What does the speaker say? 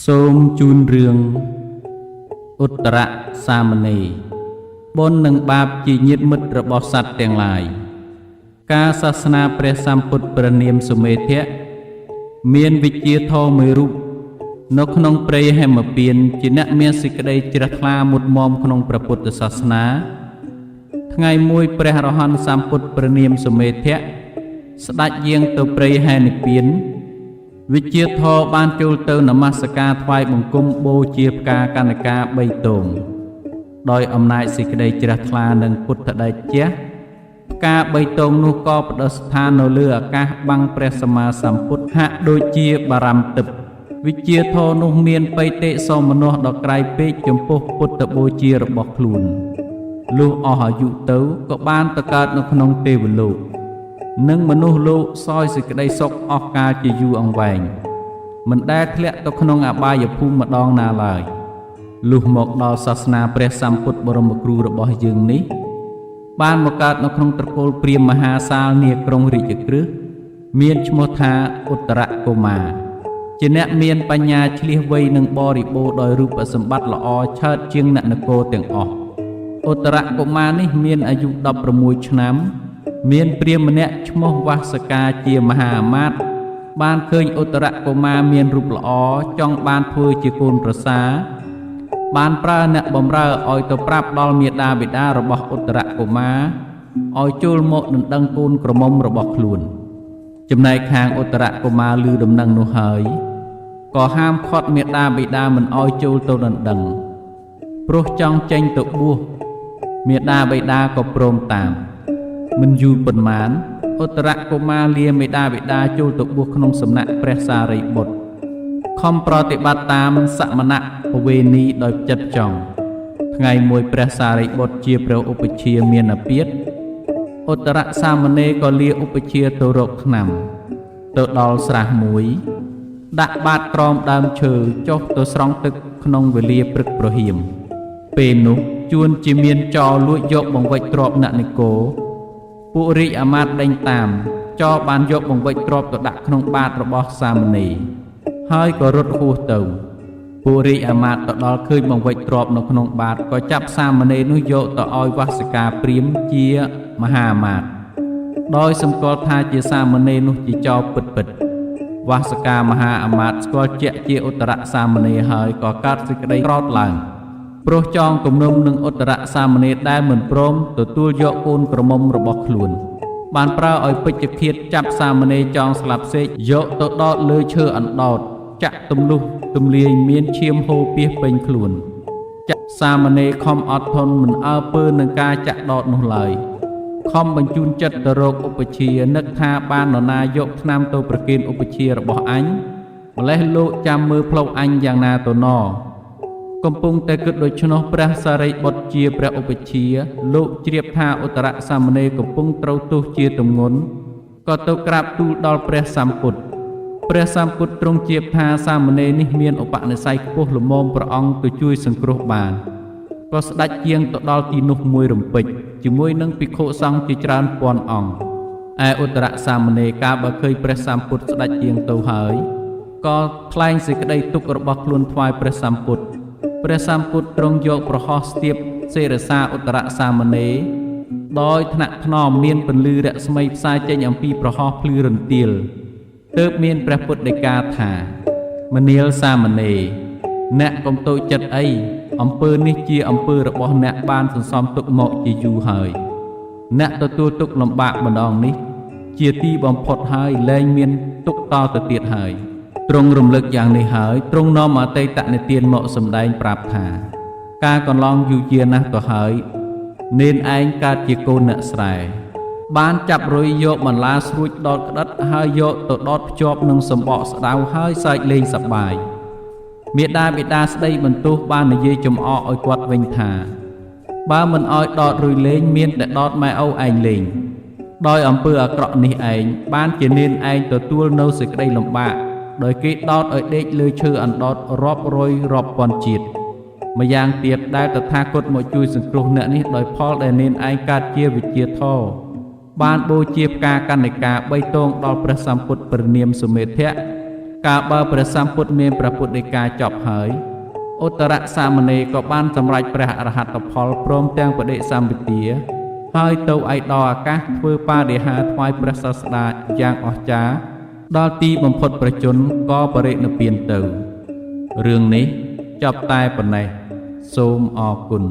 សូមជូនរឿងឧត្តរសាមណេរបុណ្យនិងបាបជាញាតិមិត្តរបស់សត្វទាំងឡាយការសាសនាព្រះសម្ពុទ្ធព្រះនាមសុមេធៈមានវិជ្ជាធម៌មួយរូបនៅក្នុងព្រៃហេមពាន្តជាអ្នកមានសេចក្តីជ្រះថ្លាមុតមមក្នុងព្រះពុទ្ធសាសនាថ្ងៃមួយព្រះអរហន្តសម្ពុទ្ធព្រះនាមសុមេធៈស្ដេចយាងទៅព្រៃហេនិពាន្តវិជ្ជាធម៌បានចូលទៅនមស្ការថ្វាយបង្គំបូជាផ្កាកណ្ឌកា3ទងដោយអំណាចសេចក្តីជ្រះថ្លានិងពុទ្ធតេជៈផ្កា3ទងនោះក៏ប្រดิษฐานនៅលើអាកាសបាំងព្រះសម្មាសម្ពុទ្ធហាក់ដូចជាបារម្ភទឹកវិជ្ជាធម៌នោះមានបិតិសោមនស្សដ៏ក្រៃពេកចំពោះពុទ្ធបូជារបស់ខ្លួនលុះអស់អាយុទៅក៏បានទៅកើតនៅក្នុងទេវលោកនិងមនុស្សលោកសោយសេចក្តីសុខអស់កាលជាយូរអង្វែងមិនដែលធ្លាក់ទៅក្នុងអបាយភូមិម្ដងណាឡើយលុះមកដល់សាសនាព្រះសម្ពុទ្ធបរមគ្រូរបស់យើងនេះបានមកកើតនៅក្នុងត្រកូលព្រាហ្មណ៍មហាសាលនាក្រុងរាជក្រឹសមានឈ្មោះថាឧត្តរកុមារជាអ្នកមានបញ្ញាឆ្លៀសវៃនិងបរិបូរដោយរូបសម្បត្តិល្អឆើតជាងអ្នកនគរទាំងអស់ឧត្តរកុមារនេះមានអាយុ16ឆ្នាំមានព្រាហ្មណ៍ម្នាក់ឈ្មោះវាសកាជាមហាអាមាត្យបានឃើញឧត្តរកុមារមានរូបល្អចង់បានធ្វើជាកូនប្រសាបានប្រើអ្នកបម្រើឲ្យទៅប្រាប់ដល់មាតាបិតារបស់ឧត្តរកុមារឲ្យចូលមកដណ្ដឹងកូនក្រមុំរបស់ខ្លួនចំណែកខាងឧត្តរកុមារឮដំណឹងនោះហើយក៏ហាមឃាត់មាតាបិតាមិនឲ្យចូលទៅដណ្ដឹងព្រោះចង់ចេញទៅបួសមាតាបិតាក៏ព្រមតាមមិនយូរប៉ុន្មានឧត្តរកុមារលាមេតាបិតាចូលទៅបួសក្នុងសំណាក់ព្រះសារីបុត្រខំប្រតិបត្តិតាមសមណៈពវេនីដោយចិត្តចង់ថ្ងៃមួយព្រះសារីបុត្រជាព្រះឧបជាមានអាពាធឧត្តរសាមណេរក៏លាឧបជាទៅរកថ្នាំទៅដល់ស្រះមួយដាក់បាតក្រោមដើមឈើចុះទៅស្រង់ទឹកក្នុងវេលាព្រឹកព្រហៀមពេលនោះជួនជាមានចោរលួចយកបង្វិចទ្រព្យអ្នកនគរពួករាជអាមាត្យដេញតាមចោរបានយកបង្វិចទ្រព្យទៅដាក់ក្នុងបាតរបស់សាមណេរហើយក៏រត់ហួសទៅពួករាជអាមាត្យទៅដល់ឃើញបង្វិចទ្រព្យនៅក្នុងបាតក៏ចាប់សាមណេរនោះយកទៅឲ្យវាសកាព្រាហ្មណ៍ជាមហាអាមាត្យដោយសម្គាល់ថាជាសាមណេរនោះជាចោរពិតវាសកាមហាអាមាត្យស្គាល់ជាក់ជាឧត្តរសាមណេរហើយក៏កើតសេចក្តីក្រោធឡើងព្រោះចងគំនុំនឹងឧត្តរសាមណេរដែលមិនព្រមទទួលយកកូនក្រមុំរបស់ខ្លួនបានប្រើឲ្យពេជ្ជឃាតចាប់សាមណេរចងស្លាប់សេកយកទៅដោតលើឈើអណ្ដោតចាក់ទម្លុះទម្លាយមានឈាមហូរពាសពេញខ្លួនចាក់សាមណេរខំអត់ធន់មិនអើពើនឹងការចាក់ដោតនោះឡើយខំបញ្ជូនចិត្តទៅរកឧបជានឹកថាបាននរណាយកថ្នាំទៅប្រគេនឧបជារបស់អញម្លេះលោកចាំមើលផ្លូវអញយ៉ាងណាទៅណកំពុងតែគិតដូច្នោះព្រះសារីបុត្រជាព្រះឧបជាលោកជ្រាបថាឧត្តរសាមណេរកំពុងត្រូវទោសជាទម្ងន់ក៏ទៅក្រាបទូលដល់ព្រះសម្ពុទ្ធព្រះសម្ពុទ្ធទ្រង់ជ្រាបថាសាមណេរនេះមានឧបនិស្ស័យខ្ពស់ល្មមព្រះអង្គទៅជួយសង្គ្រោះបានក៏ស្ដេចយាងទៅដល់ទីនោះមួយរំពេចជាមួយនឹងភិក្ខុសង្ឃជាច្រើនពាន់អង្គឯឧត្តរសាមណេរកាលបើឃើញព្រះសម្ពុទ្ធស្ដេចយាងទៅហើយក៏ថ្លែងសេចក្តីទុក្ខរបស់ខ្លួនថ្វាយព្រះសម្ពុទ្ធព្រះសម្ពុទ្ធទ្រង់យកប្រហោះស្ទាបសេរសាឧត្តរសាមណេរដោយថ្នាក់ថ្នមមានពន្លឺរស្មីផ្សាយចេញអំពីប្រហោះភ្លឺរន្ទាលទើបមានព្រះពុទ្ធដីកាថាមនាលសាមណេរអ្នកកុំតូចចិត្តអីអំពើនេះជាអំពើរបស់អ្នកបានសន្សំទុកមកជាយូរហើយអ្នកទទួលទុកលំបាកម្ដងនេះជាទីបំផុតហើយលែងមានទុកតទៅទៀតហើយទ្រង់រំលឹកយ៉ាងនេះហើយទ្រង់នាំអតីតនិទានមកសម្ដែងប្រាប់ថាការកន្លងយូរយារណាស់ទៅហើយនេនឯងកើតជាកូនអ្នកស្រែបានចាប់រុយយកបន្លាស្រួចដតក្តិតហើយយកទៅដតភ្ជាប់នឹងសម្បកស្ដៅហើយសើចលេងសប្បាយមាតាបិតាស្ដីបន្ទោសបាននិយាយចំអកឲ្យគាត់វិញថាបើមិនឲ្យដតរុយលេងមានតែដតម៉ែឪឯងលេងដោយអំពើអាក្រក់នេះឯងបានជានេនឯងទទួលនៅសេចក្តីលំបាកដោយគេដោតឲ្យដេកលើឈើអណ្ដោតរាប់រយរាប់ពាន់ជាតិម្យ៉ាងទៀតដែលតថាគតមកជួយសង្គ្រោះអ្នកនេះដោយផលដែលនេនឯងកើតជាវិជ្ជាធម៌បានបូជាផ្កាកណ្ឌិកា3ទងដល់ព្រះសម្ពុទ្ធព្រះនាមសុមេធៈ កាលបើព្រះសម្ពុទ្ធមានព្រះពុទ្ធដីកាចប់ហើយឧត្តរសាមណេរក៏បានសម្រេចព្រះអរហត្តផលព្រមទាំងបដិសម្បទាហើយទៅឯដល់អាកាសធ្វើបរិហារថ្វាយព្រះសាស្តាយ៉ាងអស្ចារ្យដល់ទីបំផុតប្រជញ្ញក៏បរិនិព្វានទៅរឿងនេះចប់តែប៉ុណ្ណេះសូមអរគុណ